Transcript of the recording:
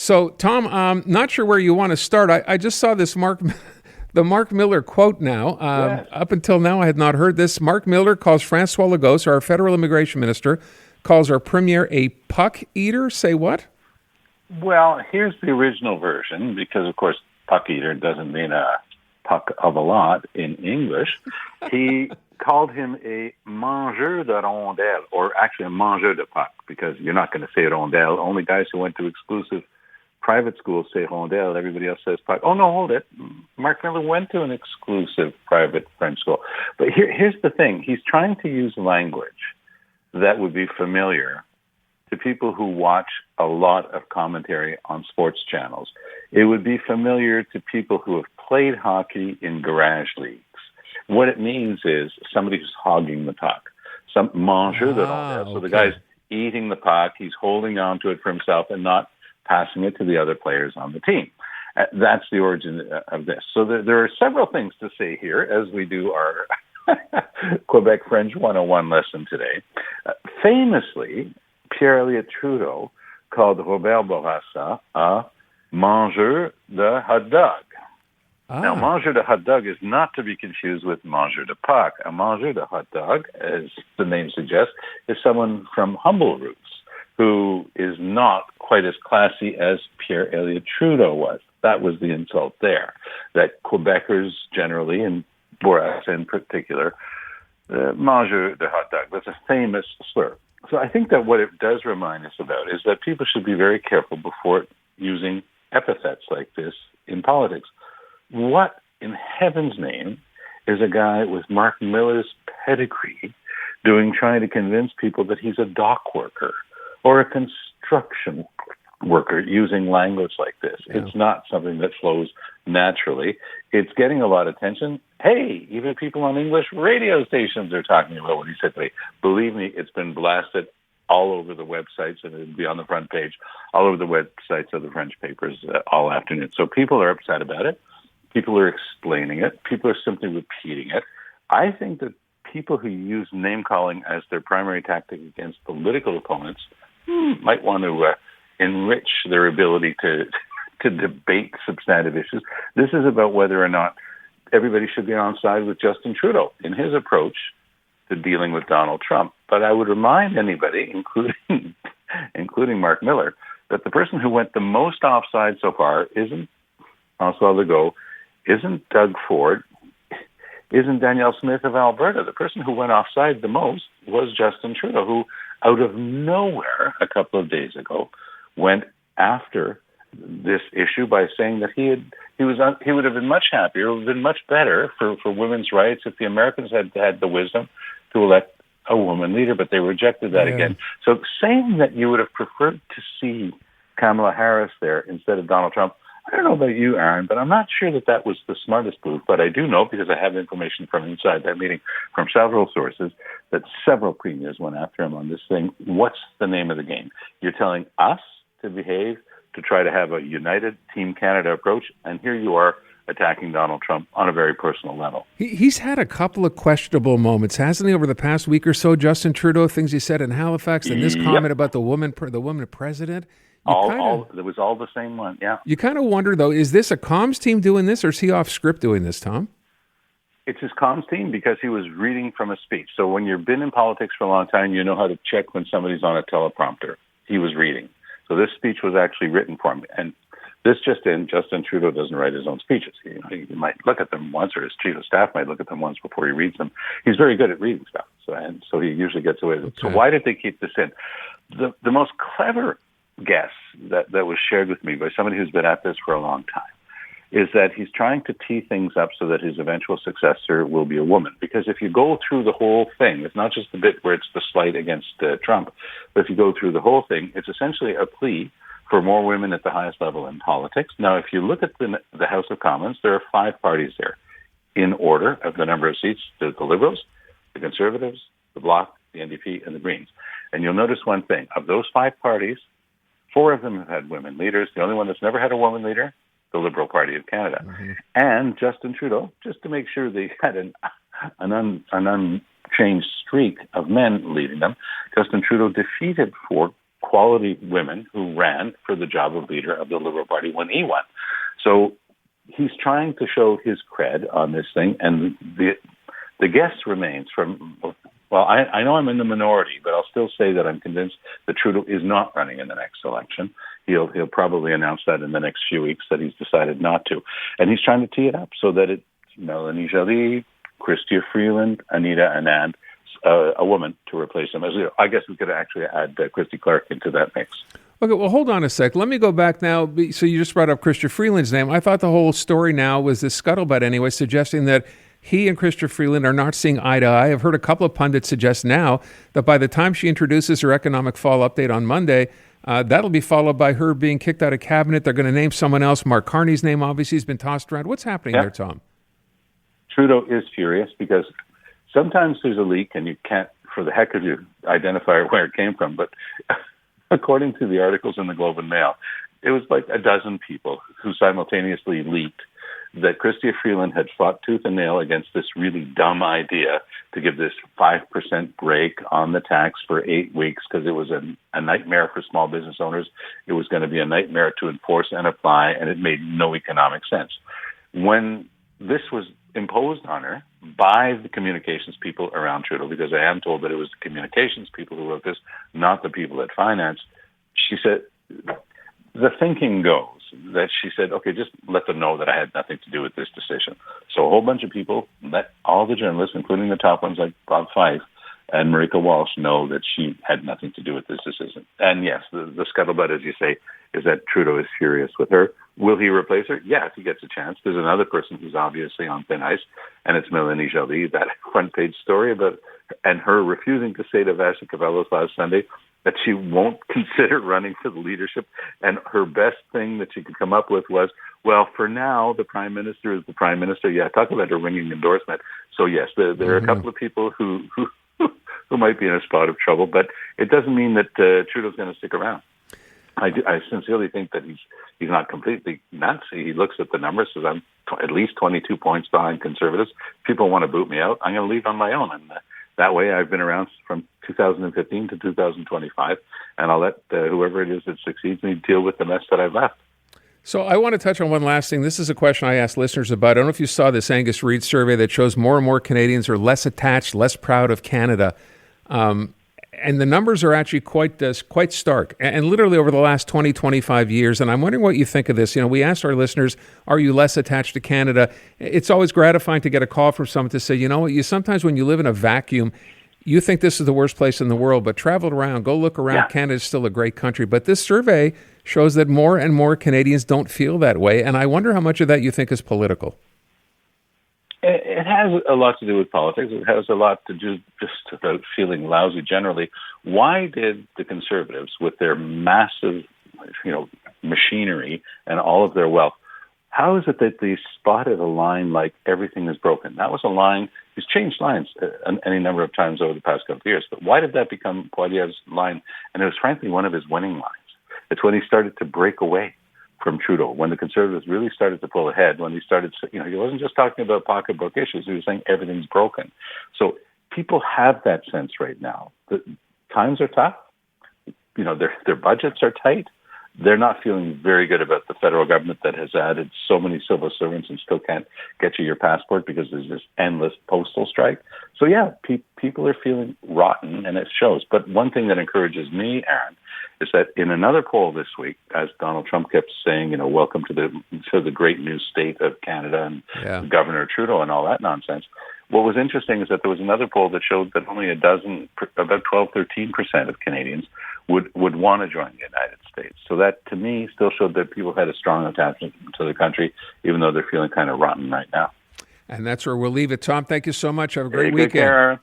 So, Tom, not sure where you want to start. I just saw this the Mark Miller quote now. Yes. Up until now, I had not heard this. Mark Miller calls Francois Legault, our federal immigration minister, calls our premier a puck eater. Say what? Well, here's the original version, because, of course, puck eater doesn't mean a puck of a lot in English. He called him a mangeur de rondelle, or actually a mangeur de puck, because you're not going to say rondelle. Only guys who went to exclusive private schools say rondelle. Everybody else says puck. Oh, no, hold it. Mark Miller went to an exclusive private French school. But here's the thing. He's trying to use language that would be familiar to people who watch a lot of commentary on sports channels. It would be familiar to people who have played hockey in garage leagues. What it means is somebody who's hogging the puck. Some mangeur de rondelle. So the guy's eating the puck, he's holding on to it for himself and not passing it to the other players on the team. That's the origin of this. So there are several things to say here as we do our Quebec French 101 lesson today. Famously, Pierre-Elliott Trudeau called Robert Bourassa a mangeur de hot dog. Now, mangeur de hot dog is not to be confused with mangeur de puck. A mangeur de hot dog, as the name suggests, is someone from humble roots who is not quite as classy as Pierre-Elliott Trudeau was. That was the insult there, that Quebecers generally, and Bourassa in particular, mangeur de hot dog. That's a famous slur. So I think that what it does remind us about is that people should be very careful before using epithets like this in politics. What in heaven's name is a guy with Mark Miller's pedigree trying to convince people that he's a dock worker or a construction worker using language like this? Yeah. It's not something that flows naturally. It's getting a lot of attention. Hey, even people on English radio stations are talking about what he said today. Believe me, it's been blasted all over the websites, and it'll be on the front page, all over the websites of the French papers all afternoon. So people are upset about it. People are explaining it. People are simply repeating it. I think that people who use name-calling as their primary tactic against political opponents might want to enrich their ability to debate substantive issues. This is about whether or not everybody should be on side with Justin Trudeau in his approach to dealing with Donald Trump. But I would remind anybody, including Mark Miller, that the person who went the most offside so far isn't Francois Legault, isn't Doug Ford, isn't Danielle Smith of Alberta. The person who went offside the most was Justin Trudeau, who out of nowhere a couple of days ago went after this issue by saying that he would have been much happier, it would have been much better for women's rights if the Americans had had the wisdom to elect a woman leader, but they rejected that again. So saying that you would have preferred to see Kamala Harris there instead of Donald Trump, I don't know about you, Aaron, but I'm not sure that was the smartest move. But I do know, because I have information from inside that meeting from several sources, that several premiers went after him on this thing. What's the name of the game? You're telling us to behave, to try to have a united Team Canada approach, and here you are attacking Donald Trump on a very personal level. He's had a couple of questionable moments, hasn't he, over the past week or so? Justin Trudeau, things he said in Halifax, and this comment about the woman president. It was all the same one, yeah. You kind of wonder, though, is this a comms team doing this, or is he off script doing this, Tom? It's his comms team, because he was reading from a speech. So when you've been in politics for a long time, you know how to check when somebody's on a teleprompter. He was reading. So this speech was actually written for him. And this just in, Justin Trudeau doesn't write his own speeches. He might look at them once, or his chief of staff might look at them once before he reads them. He's very good at reading stuff, so he usually gets away with it. So why did they keep this in? The most clever guess that was shared with me by somebody who's been at this for a long time is that he's trying to tee things up so that his eventual successor will be a woman. Because if you go through the whole thing, it's not just the bit where it's the slight against Trump, but if you go through the whole thing, it's essentially a plea for more women at the highest level in politics. Now, if you look at the House of Commons, there are 5 parties there in order of the number of seats. There's the Liberals, the Conservatives, the Bloc, the NDP, and the Greens. And you'll notice one thing. Of those 5 parties, 4 of them have had women leaders. The only one that's never had a woman leader, the Liberal Party of Canada. Mm-hmm. And Justin Trudeau, just to make sure they had an unchanged streak of men leading them, Justin Trudeau defeated 4 quality women who ran for the job of leader of the Liberal Party when he won. So he's trying to show his cred on this thing, and the guess remains from. Well, I know I'm in the minority, but I'll still say that I'm convinced that Trudeau is not running in the next election. He'll probably announce that in the next few weeks that he's decided not to, and he's trying to tee it up so that it's Melanie Joly, Chrystia Freeland, Anita Anand, a woman to replace him as leader. I guess we could actually add Christy Clark into that mix. Okay, well, hold on a sec. Let me go back now. So you just brought up Chrystia Freeland's name. I thought the whole story now was this scuttlebutt anyway, suggesting that he and Chrystia Freeland are not seeing eye to eye. I've heard a couple of pundits suggest now that by the time she introduces her economic fall update on Monday, that'll be followed by her being kicked out of cabinet. They're going to name someone else. Mark Carney's name obviously has been tossed around. What's happening there, Tom? Trudeau is furious because sometimes there's a leak and you can't, for the heck of you, identify where it came from. But according to the articles in the Globe and Mail, it was like a dozen people who simultaneously leaked that Chrystia Freeland had fought tooth and nail against this really dumb idea to give this 5% break on the tax for 8 weeks because it was a nightmare for small business owners. It was going to be a nightmare to enforce and apply, and it made no economic sense. When this was imposed on her by the communications people around Trudeau, because I am told that it was the communications people who wrote this, not the people at finance, she said, the thinking goes that she said, okay, just let them know that I had nothing to do with this decision. So a whole bunch of people, let all the journalists, including the top ones like Bob Fife and Marika Walsh, know that she had nothing to do with this decision. And yes, the scuttlebutt, as you say, is that Trudeau is furious with her. Will he replace her? Yeah, if he gets a chance. There's another person who's obviously on thin ice, and it's Melanie Joly, that front page story about and her refusing to say to Vasha Cavellos last Sunday that she won't consider running for the leadership. And her best thing that she could come up with was, well, for now, the Prime Minister is the Prime Minister. Yeah, talk about a ringing endorsement. So, yes, there are a couple of people who might be in a spot of trouble, but it doesn't mean that Trudeau's going to stick around. I sincerely think that he's not completely nuts. He looks at the numbers, says I'm at least 22 points behind Conservatives. People want to boot me out. I'm going to leave on my own. And that way I've been around from 2015 to 2025, and I'll let whoever it is that succeeds me deal with the mess that I've left. So I want to touch on one last thing. This is a question I asked listeners about. I don't know if you saw this Angus Reid survey that shows more and more Canadians are less attached, less proud of Canada. And the numbers are actually quite stark, and literally over the last 20, 25 years. And I'm wondering what you think of this. We asked our listeners, are you less attached to Canada? It's always gratifying to get a call from someone to say, you know what, sometimes when you live in a vacuum, you think this is the worst place in the world, but travel around, go look around. Yeah. Canada's still a great country. But this survey shows that more and more Canadians don't feel that way. And I wonder how much of that you think is political. It has a lot to do with politics. It has a lot to do just about feeling lousy generally. Why did the Conservatives, with their massive, machinery and all of their wealth, how is it that they spotted a line like everything is broken? That was a line. He's changed lines any number of times over the past couple of years. But why did that become Poilievre's line? And it was frankly one of his winning lines. It's when he started to break away from Trudeau, when the Conservatives really started to pull ahead, when he started, he wasn't just talking about pocketbook issues, he was saying everything's broken. So people have that sense right now. The times are tough. Their budgets are tight. They're not feeling very good about the federal government that has added so many civil servants and still can't get you your passport because there's this endless postal strike. So yeah, people are feeling rotten, and it shows. But one thing that encourages me, Aaron, is that in another poll this week, as Donald Trump kept saying, welcome to the great new state of Canada and Governor Trudeau and all that nonsense. What was interesting is that there was another poll that showed that only about 12, 13% of Canadians would want to join the United States. So that, to me, still showed that people had a strong attachment to the country, even though they're feeling kind of rotten right now. And that's where we'll leave it. Tom, thank you so much. Have a great weekend. Good care.